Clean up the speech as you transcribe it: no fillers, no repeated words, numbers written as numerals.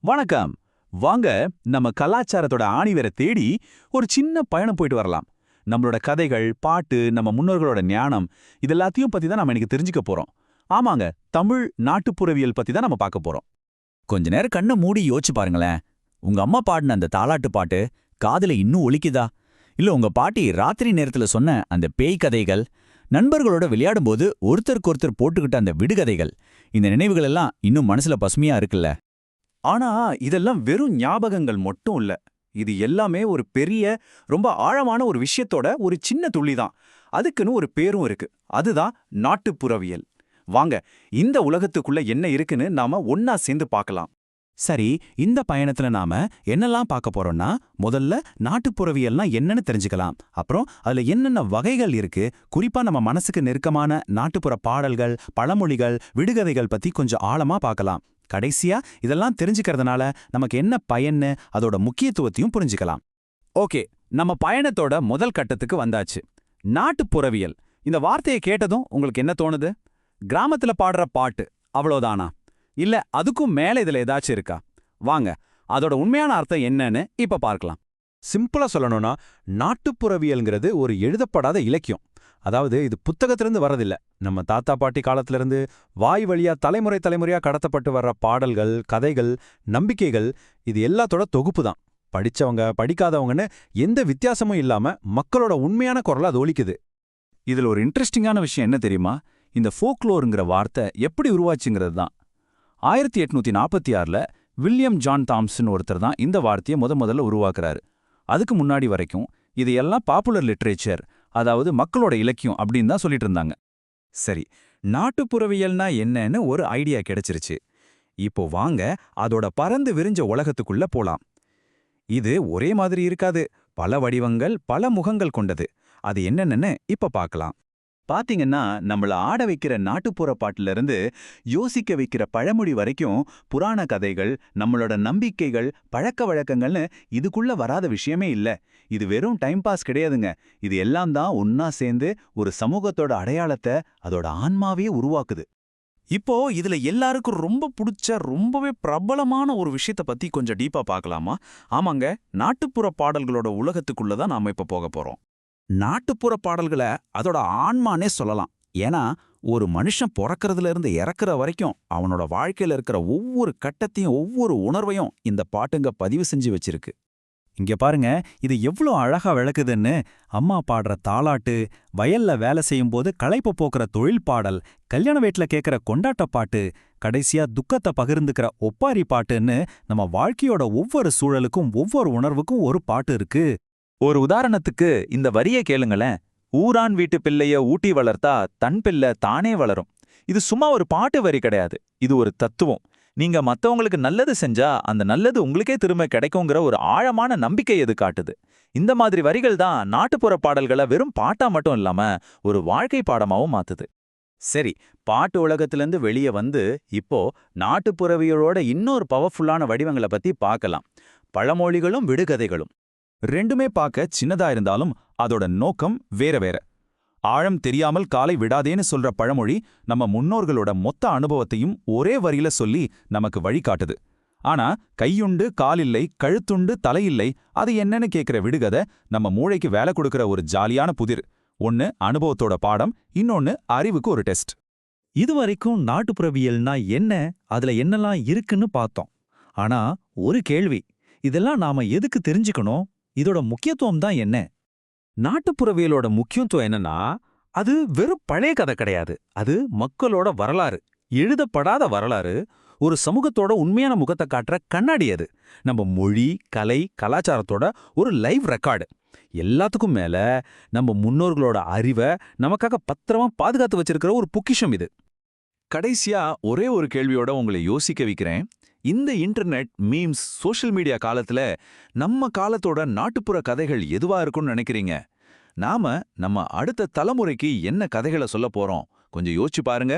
வணக்கம். வாங்க நம்ம கலாச்சாரத்தோட ஆணிவேரை தேடி ஒரு சின்ன பயணம் போயிட்டு வரலாம். நம்மளோட கதைகள், பாட்டு, நம்ம முன்னோர்களோட ஞானம் இதெல்லாத்தையும் பத்தி தான் நம்ம இன்னைக்கு தெரிஞ்சுக்க போறோம். ஆமாங்க, தமிழ் நாட்டுப்புறவியல் பத்தி தான் நம்ம பார்க்க போறோம். கொஞ்ச நேரம் கண்ணை மூடி யோசிச்சு பாருங்களேன். உங்க அம்மா பாடின அந்த தாலாட்டு பாட்டு காதுல இன்னும் ஒலிக்குதா? இல்ல உங்க பாட்டி ராத்திரி நேரத்துல சொன்ன அந்த பேய் கதைகள், நண்பர்களோட விளையாடும்போது ஒருத்தருக்கொருத்தர் போட்டுக்கிட்ட அந்த விடுகதைகள், இந்த நினைவுகள் எல்லாம் இன்னும் மனசுல பசுமையா இருக்குல்ல? ஆனா இதெல்லாம் வெறும் ஞாபகங்கள் மட்டும் இல்ல. இது எல்லாமே ஒரு பெரிய, ரொம்ப ஆழமான ஒரு விஷயத்தோட ஒரு சின்ன துளி தான். அதுக்குன்னு ஒரு பேரும் இருக்கு. அதுதான் நாட்டுப்புறவியல். வாங்க, இந்த உலகத்துக்குள்ள என்ன இருக்குன்னு நாம ஒன்னா சேர்ந்து பார்க்கலாம். சரி, இந்த பயணத்துல நாம என்னெல்லாம் பார்க்க போறோம்னா, முதல்ல நாட்டுப்புறவியல்னா என்னன்னு தெரிஞ்சுக்கலாம். அப்புறம் அதுல என்னென்ன வகைகள் இருக்கு, குறிப்பா நம்ம மனசுக்கு நெருக்கமான நாட்டுப்புற பாடல்கள், பழமொழிகள், விடுகதைகள் பத்தி கொஞ்சம் ஆழமா பார்க்கலாம். கடைசியா இதெல்லாம் தெரிஞ்சுக்கிறதுனால நமக்கு என்ன பயன்னு, அதோட முக்கியத்துவத்தையும் புரிஞ்சுக்கலாம். ஓகே, நம்ம பயணத்தோட முதல் கட்டத்துக்கு வந்தாச்சு. நாட்டுப்புறவியல். இந்த வார்த்தையை கேட்டதும் உங்களுக்கு என்ன தோணுது? கிராமத்துல பாடுற பாட்டு அவ்வளோதானா? இல்ல அதுக்கும் மேல இதுல ஏதாச்சும் இருக்கா? வாங்க, அதோட உண்மையான அர்த்தம் என்னன்னு இப்ப பார்க்கலாம். சிம்பிளா சொல்லணும்னா, நாட்டுப்புறவியல்ங்கிறது ஒரு எழுதப்படாத இலக்கியம். அதாவது இது புத்தகத்திலிருந்து வரதில்ல. நம்ம தாத்தா பாட்டி காலத்திலிருந்து வாய் வழியா தலைமுறை தலைமுறையா கடத்தப்பட்டு வர்ற பாடல்கள், கதைகள், நம்பிக்கைகள், இது எல்லாத்தோட தொகுப்பு தான். படிச்சவங்க படிக்காதவங்கன்னு எந்த வித்தியாசமும் இல்லாம மக்களோட உண்மையான குரலா அது ஒலிக்குது. இதுல ஒரு இன்ட்ரெஸ்டிங்கான விஷயம் என்ன தெரியுமா? இந்த ஃபோக்லோருங்கிற வார்த்தை எப்படி உருவாச்சுங்கிறது தான். 1846ல வில்லியம் ஜான் தாம்சன் ஒருத்தர் தான் இந்த வார்த்தையை முதல்ல உருவாக்குறாரு. அதுக்கு முன்னாடி வரைக்கும் இதையெல்லாம் பாப்புலர் லிட்ரேச்சர், அதாவது மக்களோட இலக்கியம் அப்படின்னு தான் சொல்லிட்டு இருந்தாங்க. சரி, நாட்டுப்புறவியல்னா என்னன்னு ஒரு ஐடியா கிடைச்சிருச்சு. இப்போ வாங்க அதோட பறந்து விரிஞ்ச உலகத்துக்குள்ள போலாம். இது ஒரே மாதிரி இருக்காது. பல வடிவங்கள், பல முகங்கள் கொண்டது. அது என்னென்னு இப்ப பார்க்கலாம். பாத்தீங்கன்னா, நம்மள ஆட வைக்கிற நாட்டுப்புற பாட்டுல இருந்து யோசிக்க வைக்கிற பழமொழி வரைக்கும் புராண கதைகள், நம்மளோட நம்பிக்கைகள், பழக்க வழக்கங்கள்னு இதுக்குள்ள வராத விஷயமே இல்ல. இது வெறும் டைம் பாஸ் கிடையாதுங்க. இது எல்லாம் தான் ஒன்னா சேர்ந்து ஒரு சமூகத்தோட அடையாளத்தை, அதோட ஆன்மாவே உருவாக்குது. இப்போ இதுல எல்லாருக்கும் ரொம்ப பிடிச்ச, ரொம்பவே பிரபலமான ஒரு விஷயத்த பத்தி கொஞ்சம் டீப்பா பார்க்கலாமா? ஆமாங்க, நாட்டுப்புற பாடல்களோட உலகத்துக்குள்ள தான் நாம இப்ப போக போறோம். நாட்டுப்புற பாடல்களை அதோட ஆன்மானே சொல்லலாம். ஏன்னா, ஒரு மனுஷன் பிறக்கறதுல இருந்து இறக்குற வரைக்கும் அவனோட வாழ்க்கையில இருக்கிற ஒவ்வொரு கட்டத்தையும், ஒவ்வொரு உணர்வையும் இந்த பாட்டுங்க பதிவு செஞ்சு வச்சிருக்கு. இங்க பாருங்க, இது எவ்வளோ அழகா விளக்குதுன்னு. அம்மா பாடுற தாலாட்டு, வயல்ல வேலை செய்யும்போது களைப்பு போக்குற தொழில் பாடல், கல்யாண வீட்ல கேட்கிற கொண்டாட்ட பாட்டு, கடைசியா துக்கத்தை பகிர்ந்துக்கிற ஒப்பாரி பாட்டுன்னு நம்ம வாழ்க்கையோட ஒவ்வொரு சூழலுக்கும், ஒவ்வொரு உணர்வுக்கும் ஒரு பாட்டு இருக்கு. ஒரு உதாரணத்துக்கு இந்த வரியை கேளுங்களேன். ஊரான் வீட்டு பிள்ளைய ஊட்டி வளர்த்தா தன் பிள்ளை தானே வளரும். இது சும்மா ஒரு பாட்டு வரி கிடையாது. இது ஒரு தத்துவம். நீங்க மத்தவங்களுக்கு நல்லது செஞ்சா அந்த நல்லது உங்களுக்கே திரும்ப கிடைக்குங்கிற ஒரு ஆழமான நம்பிக்கை எது காட்டுது. இந்த மாதிரி வரிகள் தான் நாட்டுப்புற பாடல்களை வெறும் பாட்டா மட்டும் இல்லாம ஒரு வாழ்க்கை பாடமாவும் மாத்துது. சரி, பாட்டு உலகத்திலிருந்து வெளியே வந்து இப்போ நாட்டுப்புறவியலோட இன்னொரு பவர்ஃபுல்லான வடிவங்களை பத்தி பார்க்கலாம். பழமொழிகளும் விடுகதைகளும். ரெண்டுமே பார்க்க சின்னதா இருந்தாலும் அதோட நோக்கம் வேற வேற. ஆழம் தெரியாமல் காலை விடாதேன்னு சொல்ற பழமொழி நம்ம முன்னோர்களோட மொத்த அனுபவத்தையும் ஒரே வரியில சொல்லி நமக்கு வழிகாட்டுது. ஆனா கையுண்டு காலில்லை, கழுத்துண்டு தலையில்லை, அது என்னன்னு கேட்கிற விடுகதை நம்ம மூளைக்கு வேலை கொடுக்கிற ஒரு ஜாலியான புதிர். ஒன்னு அனுபவத்தோட பாடம், இன்னொன்னு அறிவுக்கு ஒரு டெஸ்ட். இதுவரைக்கும் நாட்டுப்புறவியல்னா என்ன, அதுல என்னெல்லாம் இருக்குன்னு பார்த்தோம். ஆனா ஒரு கேள்வி, இதெல்லாம் நாம எதுக்கு தெரிஞ்சுக்கணும்? இதோட முக்கியத்துவம் தான் என்ன? நாட்டுப்புறவியலோட முக்கியத்துவம் என்னன்னா, அது வெறும் பழைய கதை கிடையாது. அது மக்களோட வரலாறு, எழுதப்படாத வரலாறு. ஒரு சமூகத்தோட உண்மையான முகத்தை காட்டுற கண்ணாடி அது. நம்ம மொழி, கலை, கலாச்சாரத்தோட ஒரு லைவ் ரெக்கார்டு. எல்லாத்துக்கும் மேல நம்ம முன்னோர்களோட அறிவை நமக்காக பத்திரமா பாதுகாத்து வச்சிருக்கிற ஒரு பொக்கிஷம் இது. கடைசியா ஒரே ஒரு கேள்வியோட உங்களை யோசிக்க வைக்கிறேன். இந்த இன்டர்நெட், மீம்ஸ், சோஷியல் மீடியா காலத்துல நம்ம காலத்தோட நாட்டுப்புற கதைகள் எதுவா இருக்கும்னு நினைக்கிறீங்க? நாம நம்ம அடுத்த தலைமுறைக்கு என்ன கதைகளை சொல்ல போறோம்? கொஞ்சம் யோசிச்சு பாருங்க.